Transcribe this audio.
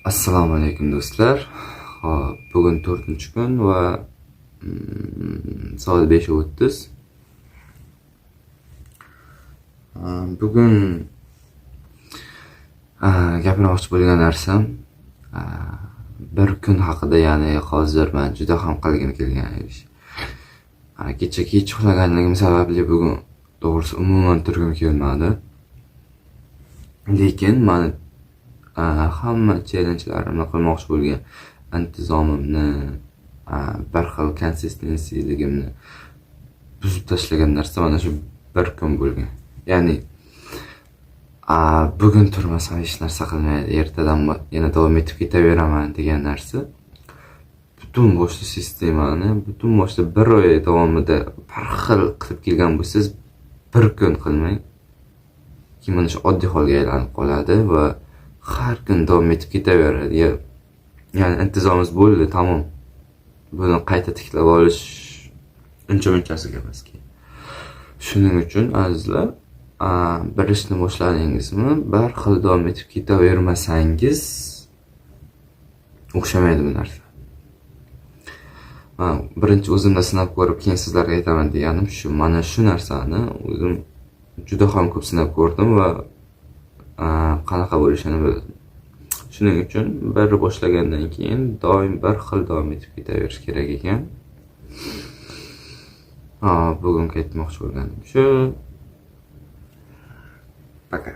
Assalomu alaykum do'stlar. Hop, bugun 4-kun va soat 5:30. Bugun gapirmoqchi bo'lgan narsam bir kun haqida, ya'ni hozir men juda ham qilgim kelgan ish. Kecha kech uxlaganligim sababli bugun to'g'risi umuman turgim kelmadi. Lekin men hamma challenjlarimni qilmoqchi bo'lgan intizomimni, bir xil konsistensiyaligimni buzib tashlagan narsa mana shu bir kun bo'lgan. Ya'ni bugun turmasam hech narsa qilmaydi, ertadan yana davom etib ketaveraman degan narsa butun boshli sistemani butun boshli bir oy davomida bir xil qilib kelgan bo'lsangiz, bir kun qilmang, keyin mana shu oddiy holga aylanib qoladi va har kun davom etib ketaveradi. Ya'ni intizomingiz bo'ldi, tamom. Buni qayta tiklab olish uncha-munchasi emas. Shuning uchun azizlar, bir ishni boshladingizmi, bir xil davom etib ketavermasangiz o'xshamaydi bu narsa. Birinchi o'zimda sinab ko'rib, keyin sizlarga aytaman deganim shu. Mana shu narsani o'zim juda ham ko'p sinab ko'rdim va qanaqa bo'lishini bildim. Shuning uchun bir boshlagandan keyin doim bir xil davom etib ketaverish kerak ekan. Bugun aytmoqchi bo'lganim shu. Пока.